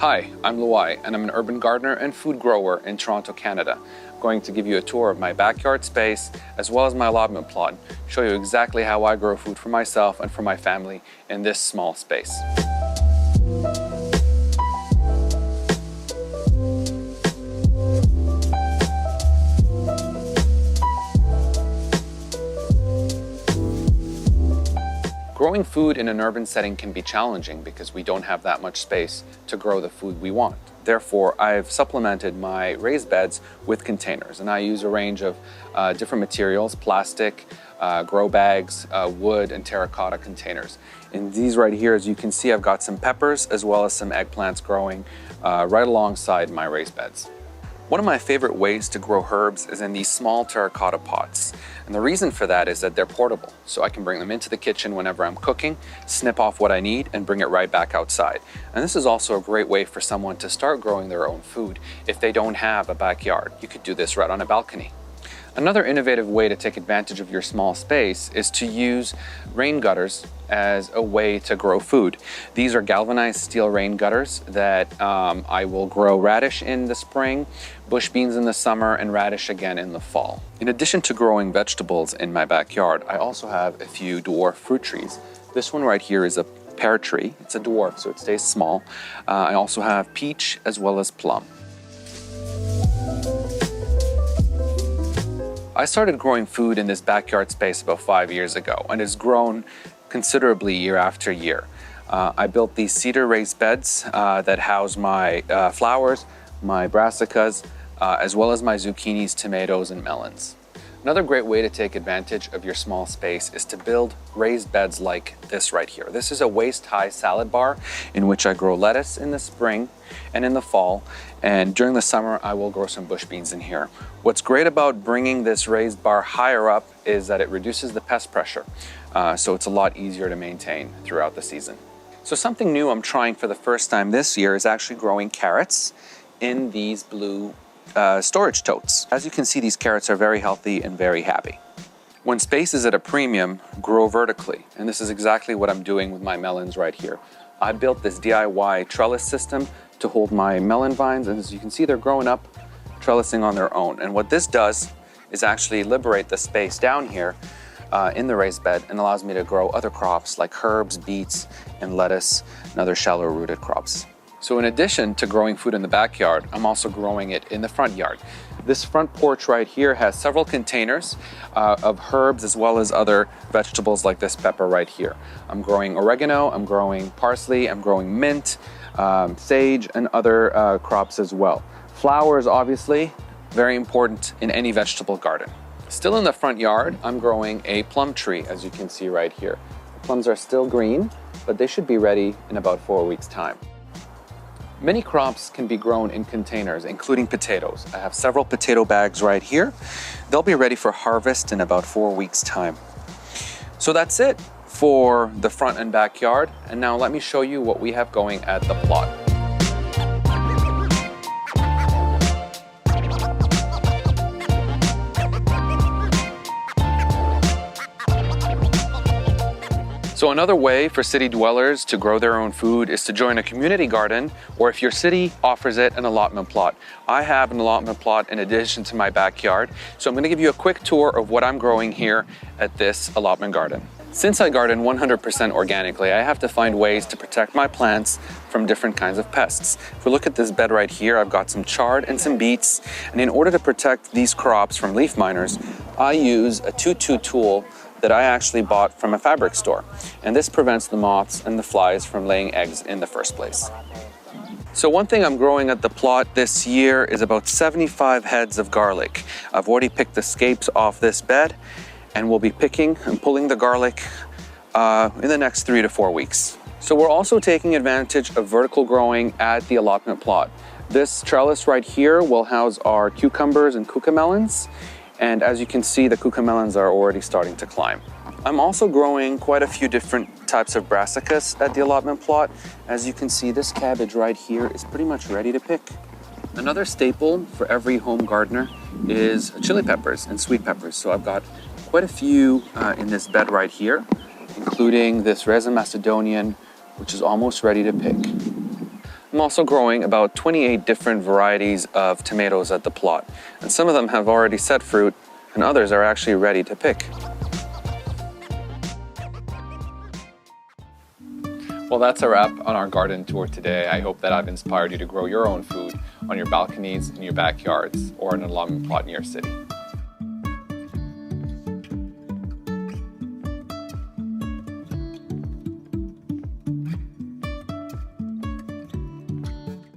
Hi, I'm Luai, and I'm an urban gardener and food grower in Toronto, Canada. I'm going to give you a tour of my backyard space as well as my allotment plot, show you exactly how I grow food for myself and for my family in this small space. Growing food in an urban setting can be challenging because we don't have that much space to grow the food we want. Therefore, I've supplemented my raised beds with containers, and I use a range of different materials: plastic, grow bags, wood, and terracotta containers. In these right here, as you can see, I've got some peppers as well as some eggplants growing right alongside my raised beds. One of my favorite ways to grow herbs is in these small terracotta pots. And the reason for that is that they're portable. So I can bring them into the kitchen whenever I'm cooking, snip off what I need, and bring it right back outside. And this is also a great way for someone to start growing their own food if they don't have a backyard. You could do this right on a balcony. Another innovative way to take advantage of your small space is to use rain gutters as a way to grow food. These are galvanized steel rain gutters that I will grow radish in the spring, bush beans in the summer, and radish again in the fall. In addition to growing vegetables in my backyard, I also have a few dwarf fruit trees. This one right here is a pear tree. It's a dwarf, so it stays small. I also have peach as well as plum. I started growing food in this backyard space about 5 years ago, and it's grown considerably year after year. I built these cedar raised beds that house my flowers, my brassicas, as well as my zucchinis, tomatoes, and melons. Another great way to take advantage of your small space is to build raised beds like this right here. This is a waist-high salad bar in which I grow lettuce in the spring and in the fall, and during the summer I will grow some bush beans in here. What's great about bringing this raised bar higher up is that it reduces the pest pressure, so it's a lot easier to maintain throughout the season. So something new I'm trying for the first time this year is actually growing carrots in these blue storage totes. As you can see, these carrots are very healthy and very happy. When space is at a premium, grow vertically, and this is exactly what I'm doing with my melons right here. I built this DIY trellis system to hold my melon vines, and as you can see, they're growing up, trellising on their own. And what this does is actually liberate the space down here in the raised bed and allows me to grow other crops like herbs, beets, and lettuce, and other shallow rooted crops. So in addition to growing food in the backyard, I'm also growing it in the front yard. This front porch right here has several containers of herbs as well as other vegetables like this pepper right here. I'm growing oregano, I'm growing parsley, I'm growing mint, sage, and other crops as well. Flowers, obviously, very important in any vegetable garden. Still in the front yard, I'm growing a plum tree, as you can see right here. The plums are still green, but they should be ready in about 4 weeks' time. Many crops can be grown in containers, including potatoes. I have several potato bags right here. They'll be ready for harvest in about 4 weeks' time. So that's it for the front and backyard. And now let me show you what we have going at the plot. So another way for city dwellers to grow their own food is to join a community garden, or if your city offers it, an allotment plot. I have an allotment plot in addition to my backyard, so I'm going to give you a quick tour of what I'm growing here at this allotment garden. Since I garden 100% organically, I have to find ways to protect my plants from different kinds of pests. If we look at this bed right here, I've got some chard and some beets, and in order to protect these crops from leaf miners, I use a 2-2 tool that I actually bought from a fabric store. And this prevents the moths and the flies from laying eggs in the first place. So one thing I'm growing at the plot this year is about 75 heads of garlic. I've already picked the scapes off this bed, and we'll be picking and pulling the garlic in the next 3 to 4 weeks. So we're also taking advantage of vertical growing at the allotment plot. This trellis right here will house our cucumbers and cucamelons. And as you can see, the cucamelons are already starting to climb. I'm also growing quite a few different types of brassicas at the allotment plot. As you can see, this cabbage right here is pretty much ready to pick. Another staple for every home gardener is chili peppers and sweet peppers. So I've got quite a few in this bed right here, including this resin Macedonian, which is almost ready to pick. I'm also growing about 28 different varieties of tomatoes at the plot, and some of them have already set fruit, and others are actually ready to pick. Well, that's a wrap on our garden tour today. I hope that I've inspired you to grow your own food on your balconies, in your backyards, or in a lemon plot in your city.